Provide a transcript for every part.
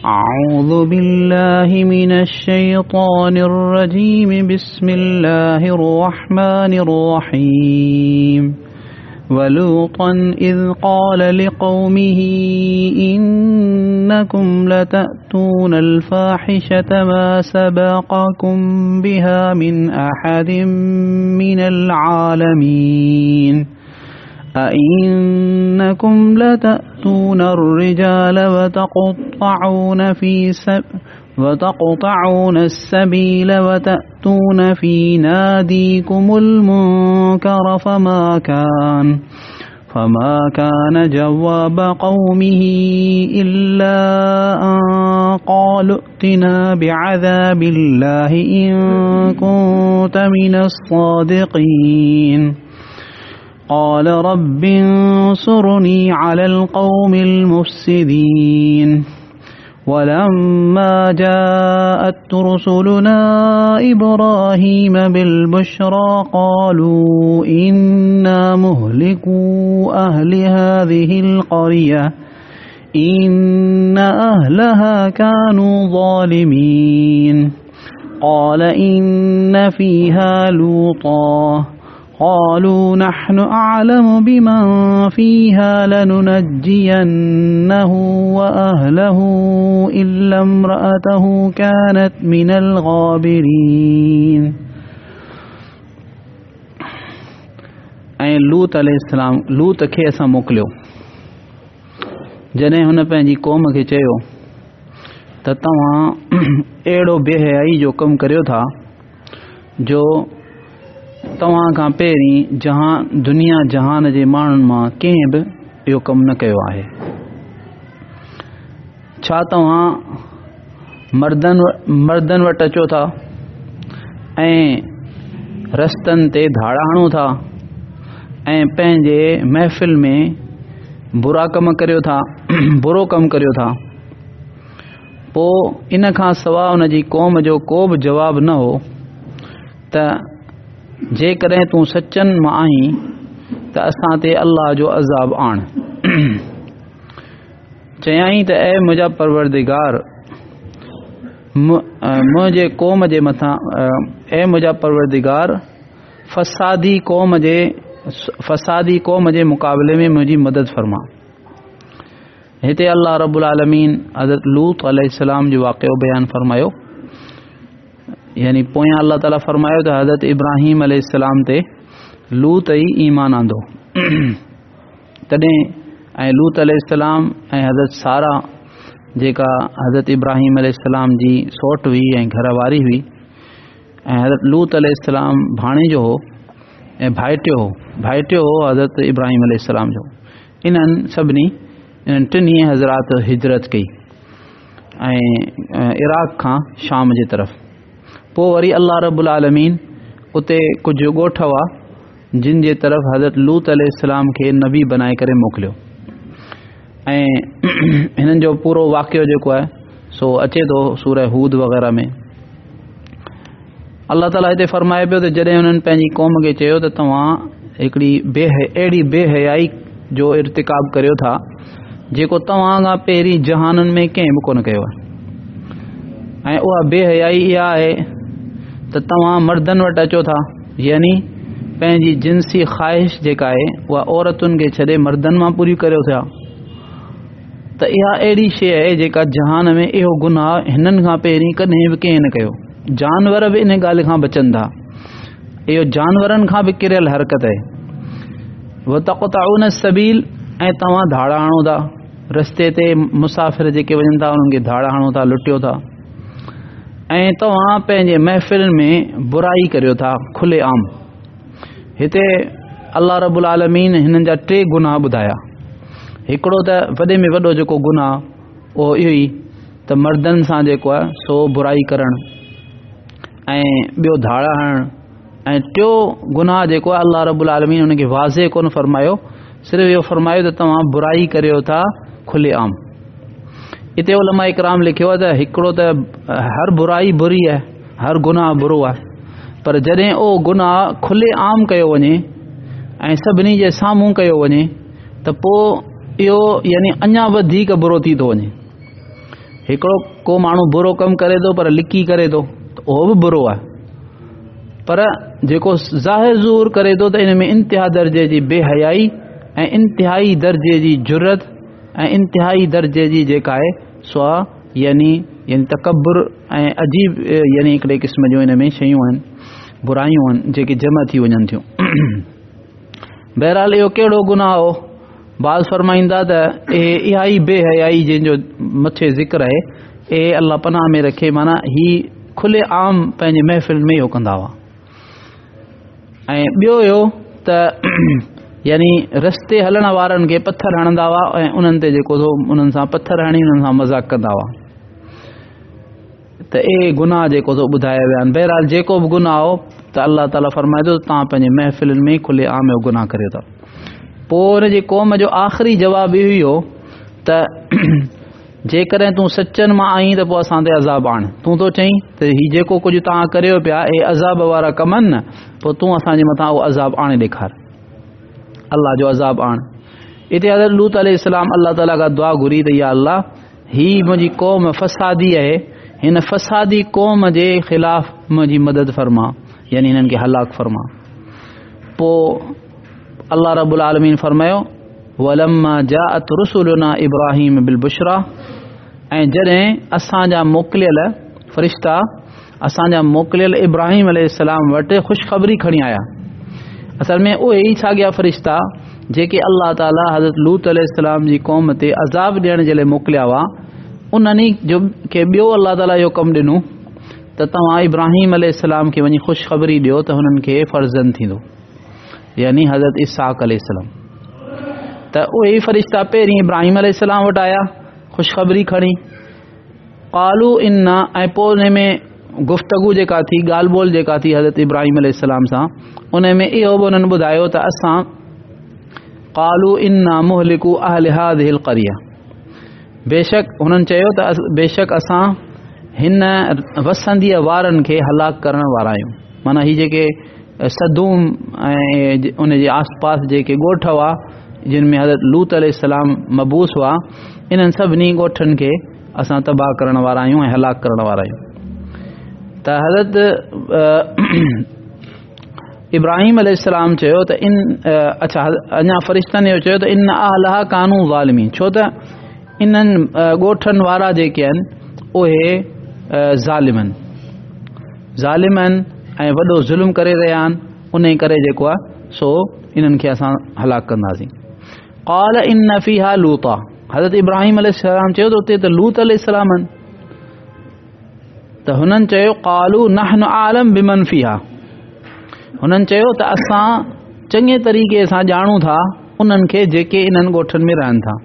أعوذ بالله من الشيطان الرجيم بسم الله الرحمن الرحيم ولوطا إذ قال لقومه إنكم لتأتون الفاحشة ما سبقكم بها من أحد من العالمين أئنكم لتأتون الرجال وتقطعون السبيل وتأتون في ناديكم المنكر فما كان جواب قومه إلا أن قالوا ائتنا بعذاب الله إن كنت من الصادقين قال رب انصرني على القوم المفسدين ولما جاءت رسلنا إبراهيم بالبشرى قالوا إنا مهلكو أهل هذه القرية إن أهلها كانوا ظالمين قال إن فيها لوطا قالوا نحن أعلم بمن فيها لننجينه وأهله إلا امرأته كانت من الغابرين ऐं लूत अलैहिस्सलाम लूत खे असां मोकिलियो जॾहिं हुन पंहिंजी क़ौम खे चयो त तव्हां अहिड़ो बेहयाई जो कमु करियो था जो तव्हां खां पहिरीं दुनिया जहान जे माण्हुनि मां कंहिं बि इहो कमु न कयो आहे। छा तव्हां मर्दनि वटि अचो था ऐं रस्तनि ते धाड़ा हणो था ऐं पंहिंजे महफ़िल में बुरो कमु करियो था पोइ इन खां सवाइ उन जी क़ौम जो को बि जवाबु न हो त जेकॾहिं तूं सचनि मां आहीं त असां ते अल्लाह जो अज़ाब आण। चयाईं त ऐं मुंहिंजा परवरदिगार मुंहिंजे क़ौम जे मथां ऐं मुंहिंजा परवरदिगार फ़सादी क़ौम जे मुक़ाबले में मुंहिंजी मदद फरमा। हिते अल्लाह रब्बुल आलमीन हज़रत लूत अलैहिस्सलाम जो वाक़ियो बयानु फरमायो, यानी पोयां अल्लाह ताला फरमायो त हज़रत इब्राहीम अलैहिस्सलाम ते लूत ई ईमान आंदो। तॾहिं ऐं लूत अलैहिस्सलाम ऐं हज़रत सारा जेका हज़रत इब्राहीम अलैहिस्सलाम जी सौट हुई ऐं घरवारी हुई ऐं हज़रत लूत अलैहिस्सलाम भाणेजो हो ऐं भाइटियो हो हज़रत इब्राहीम अलैहिस्सलाम जो। इन्हनि टिनी हज़रात हिजरत कई ऐं इराक़ खां शाम जे तरफ़। पोइ वरी अल्लाह रब्बुल आलमीन उते कुझु ॻोठ हुआ जिन जे तरफ़ हज़रत लूत अलैहिस्सलाम खे नबी बनाए करे मोकिलियो ऐं हिननि जो पूरो वाक़ियो जेको आहे सो अचे थो सूरह हूद वग़ैरह में। अल्लाह ताला हिते फरमाए पियो त जॾहिं हुननि पंहिंजी क़ौम खे चयो त तव्हां हिकिड़ी अहिड़ी बेहयाई जो इर्तिकाब करियो था जेको तव्हां खां पहिरीं जहाननि में कंहिं बि कोन कयो आहे ऐं उहा बेहयाई इहा आहे त तव्हां मर्दनि वटि अचो था, यानी पंहिंजी जिन्सी ख़्वाहिश जेका आहे उहा औरतुनि खे छॾे मर्दनि मां पूरी करियो था। त इहा अहिड़ी शइ आहे जेका जहान में इहो गुनाह हिननि खां पहिरीं कॾहिं बि कंहिं न कयो। जानवर बि इन ॻाल्हि खां बचनि था, इहो जानवरनि खां बि किरियल हरकत आहे। वतक़तऊन सबील ऐं तव्हां धाड़ा हणो था, रस्ते ते मुसाफ़िर जेके वञनि था उन्हनि खे धाड़ा हणो था, लुटियो था ऐं तव्हां पंहिंजे महफ़िल में बुराई करियो था खुले आम। हिते अल्लाह रब्बुल आलमीन हिननि जा टे गुनाह ॿुधाया। हिकिड़ो त वॾे में वॾो जेको गुनाह उहो इहो ई त मर्दनि सां जेको आहे सो बुराई करणु ऐं ॿियो धाड़ा हणणु ऐं टियों गुनाह जेको आहे अल्लाह रब्बुल आलमीन हुनखे वाज़े कोन फरमायो, सिर्फ़ु इहो फरमायो त तव्हां बुराई करियो था खुले आम। हिते उलमा इकराम लिखियो आहे त हिकिड़ो त हर बुराई बुरी आहे, हर गुनाह बुरो आहे, पर जॾहिं उहो गुनाह खुले आम कयो वञे ऐं सभिनी जे साम्हूं कयो वञे त पोइ इहो यानी अञा वधीक बुरो थी थो वञे। हिकिड़ो को माण्हू बुरो कमु करे थो पर लिकी करे थो त उहो बि बुरो आहे, पर जेको ज़ाहिर ज़ूर करे थो त इन में इंतिहा दर्जे जी बेहयाई ऐं इंतिहाई दर्जे जी जुरत ऐं इंतिहाई दर्जे जी जेका आहे सो यानी तकब्बुर ऐं अजीब यानी हिकिड़े क़िस्म जूं इन में शयूं आहिनि, बुरायूं आहिनि जेके जमा थी वञनि थियूं। बहरहाल इहो कहिड़ो गुनाह हो? बाज़ फरमाईंदा त इहा ई बेहयाई जंहिंजो मथे ज़िक्र आहे, अल्लाह पनाह में रखे, माना ही खुले आम पंहिंजे महफ़िल में इहो कंदा हुआ। ऐं ॿियो इहो त यानी रस्ते हलण वारनि खे पथर हणंदा हुआ ऐं उन्हनि ते जेको उन्हनि सां पथर हणी उन्हनि सां मज़ाक़ कंदा हुआ। त गुनाह जेको ॿुधाया विया आहिनि। बहरहाल जेको बि गुनाह हो त अल्लाह ताला फरमाए थो तव्हां पंहिंजे महफ़िलनि में खुले आम जो गुनाह करियो था। पोइ हुनजी क़ौम जो आख़िरी जवाब इहो ई हो त जेकॾहिं तूं सचनि मां आहीं त पोइ असां ते अज़ाब आण। तूं थो चईं त हीउ जेको कुझु तव्हां करियो पिया अज़ाब वारा कम आहिनि न, पोइ तूं असांजे मथां उहो अज़ाब आणे ॾेखार, अल्लाह जो अज़ाब आण। हिते हज़रत लूत अलैहिस्सलाम अल्लाह ताला खां दुआ घुरी त या अल्लाह हीअ मुंहिंजी क़ौम फ़सादी आहे, हिन फ़सादी क़ौम जे ख़िलाफ़ मुंहिंजी मदद फरमा, यानी हिननि खे हलाक फरमा। पोइ अल्लाह रब्बुल आलमीन फरमायो वलम्मा जाअत रुसुलुना इब्राहीम बिल बुशरा, ऐं जॾहिं असांजा मोकिलियल फ़रिश्ता असांजा मोकिलियल इब्राहीम अलैहिस्सलाम वटि ख़ुशख़बरी खणी आया। असल में उहे ई साॻिया फ़रिश्ता जेके अल्लाह ताला हज़रत लूत अलैहिस्सलाम जी क़ौम ते अज़ाब ॾियण जे लाइ मोकिलिया हुआ, उन्हनि जो खे ॿियो अल्लाह ताला इहो कमु ॾिनो त तव्हां इब्राहीम अलैहिस्सलाम खे वञी ख़ुशख़बरी ॾियो त हुननि खे फ़र्ज़ंद थींदो, यानी हज़रत इसहाक़ अलैहिस्सलाम। त उहे ई फ़रिश्ता पहिरीं इब्राहीम अलैहिस्सलाम वटि आया ख़ुशख़बरी खणी, क़ालू इन्ना, ऐं पोइ हुन में गुफ़्तगू जेका थी, ॻाल्हि ॿोल जेका थी हज़रत इब्राहीम अलैहिस्सलाम सां, उन में इहो बि उन्हनि ॿुधायो त असां क़ालू इन्ना मुहलिकू अहल हाज़िहिल क़रिया, बेशक हुननि चयो त बेशक असां हिन वसंदीअ वारनि खे हलाक करण वारा आहियूं। माना हीअ जेके सदूम ऐं उन जे आस पास जेके ॻोठ हुआ जिन में हज़रत लूत अलैहिस्सलाम मबूस हुआ, इन्हनि सभिनी ॻोठनि खे असां तबाह करण वारा आहियूं ऐं हलाक करण वारा आहियूं। त हज़रत इब्राहीम अलैहिस्सलाम चयो त अच्छा अञा फ़रिश्तनि इहो चयो त इन अहलहा कानू ज़ालिमीन, छो त इन्हनि ॻोठनि वारा जेके आहिनि उहे ज़ालिम आहिनि ऐं वॾो ज़ुल्म करे रहिया आहिनि, उन करे जेको आहे सो इन्हनि खे असां हलाक कंदासीं। क़ाल इन फ़ीहा लूता, हज़रत इब्राहीम अलैहिस्सलाम चयो त उते त लूत अलैहिस्सलाम आहिनि। त हुननि चयो क़ालू नहनु आलम बिमन फ़ीहा, हुननि चयो त असां चङे तरीक़े सां ॼाणूं था उन्हनि खे जेके इन्हनि ॻोठनि में रहनि था।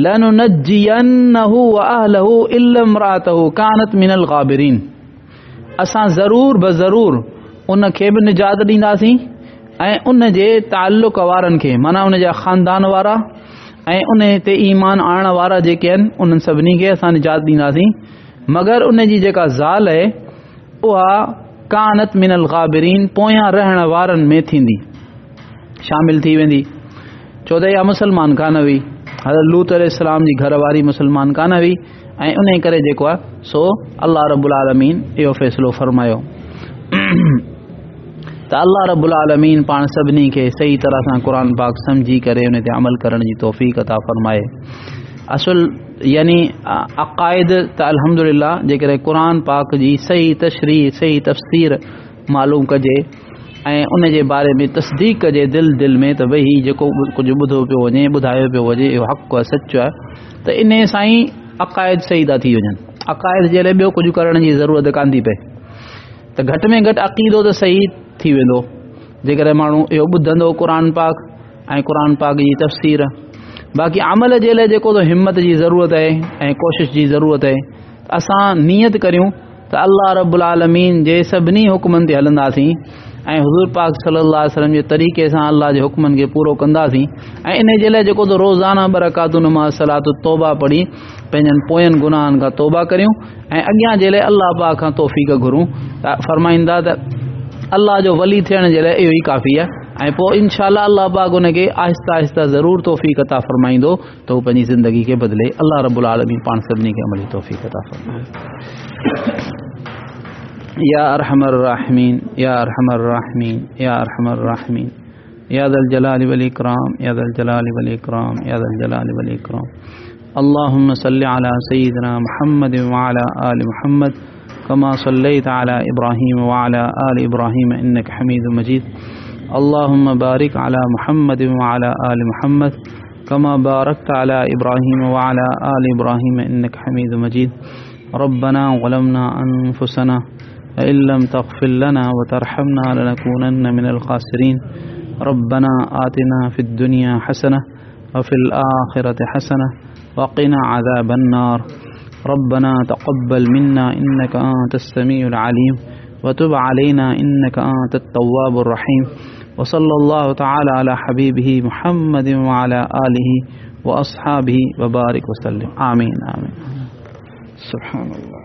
लनुनज्जियन्नहु व अहलहु इल्ला इम्राअतहु कानत मिनल गाबिरीन, असां ज़रूर बज़रूर उन खे बि निजात ॾींदासीं ऐं उन जे ताल्लुक़ वारनि खे, माना उन जा ख़ानदान वारा ऐं उन ते ईमान आणण वारा जेके आहिनि उन्हनि सभिनी खे असां निजात ॾींदासीं, मगर उन जी जेका ज़ाल आहे उहा कानत मिनल गाबिरीन, पोयां रहण वारनि में थींदी, शामिल थी वेंदी। छो त इहा मुसलमान कान हुई, हज़रत लूत अलैहिस्सलाम जी घरवारी मुसलमान कान हुई ऐं उन करे जेको आहे सो अल्लाह रब्बुल आलमीन इहो फ़ैसिलो फरमायो। त अल्लाह रब्बुल आलमीन पाण सभिनी खे सही तरह सां क़ुर पाक सम्झी करे उन ते अमल करण जी तौफ़ीक़ अता फरमाए। असुल यानी अक़ाइद त अल्हम्दुलिल्लाह जेकॾहिं क़ुर पाक जी सही तशरीह सही तफ़सीर मालूम कजे ऐं उन जे बारे में तस्दीक़ कजे दिल में त भई हीउ जेको कुझु ॿुधो पियो वञे ॿुधायो पियो वञे इहो हक़ आहे, सचो आहे, त इन सां ई अक़ाइद सही था थी वञनि। अक़ाइद जे लाइ ॿियो कुझु करण जी ज़रूरत कान थी पए, त घटि में घटि अक़ीदो त सही थी वेंदो जेकॾहिं माण्हू इहो ॿुधंदो क़ुर पाक ऐं क़ुर पाक जी तफ़सीर। बाक़ी अमल जे लाइ जेको त हिम्मत जी ज़रूरत आहे ऐं कोशिश जी ज़रूरत आहे, असां नियत करियूं त अल्लाह रब्बुल आलमीन जे सभिनी हुक्मनि ते हलंदासीं ऐं हुज़ूर पाक सल्लल्लाहु अलैहि वसल्लम जे तरीक़े सां अल्लाह जे हुक्मनि खे पूरो कंदासीं ऐं इन जे लाइ जेको त रोज़ाना बरकातु नमाज़ सलात तौबा पढ़ी पंहिंजनि पोयनि गुनाहनि खां तौबा करियूं ऐं अॻियां जे लाइ अल्लाह पाक खां तौफ़ीक़ घुरूं। त फरमाईंदा त अल्लाह जो वली थियण जे लाइ इहो ई काफ़ी आहे ऐं पोइ इंशाअल्लाह अल्लाह पाक उनखे आहिस्ता आहिस्ता ज़रूर तौफ़ीक़ अता फ़रमाईंदो त हू पंहिंजी ज़िंदगी खे बदिले। अल्लाह रब्बुल आलमीन पाण सभिनी खे अमली तौफ़ीक़ अता फ़रमाए। या अरहमर राहिमीन या अरहमर राहिमीन या अरहमर राहिमीन या ज़ल जलालि वल इकराम या ज़ल जलालि वल इकराम या ज़ल जलालि वल इकराम। अल्लाहुम्मा सल्लि अला सय्यिदिना मुहम्मद व अला आलि मुहम्मद कमा सल्लैता अला इब्राहीम व अला आलि इब्राहीम इन्नका हमीदुम मजीद। अल्लाहुम्मा बारिक अला मुहम्मद व अला आलि मुहम्मद कमा बारकता अला इब्राहीम व अला आलि इब्राहीम इन्नका हमीदुम मजीद। रब्बना ज़लमना अनफुसना व इन लम तग़फिर लना व तरहमना लनकूनन्न मिनल ख़ासिरीन। रब्बना आतिना फ़िद दुनिया हसनह व फ़िल आखिरति हसनह व क़िना अज़ाबन नार। रब्बना तक़ब्बल मिन्ना इन्नका अंतस समीउल अलीम व तुब अलैना इन्नका अंतत तव्वाबुर रहीम। व सल्लल्लाहु तआला अला हबीबिही मुहम्मदिन व अला आलिहि व अस्हाबिहि व बारिक व सल्लिम। आमीन आमीन। सुब्हानल्लाह।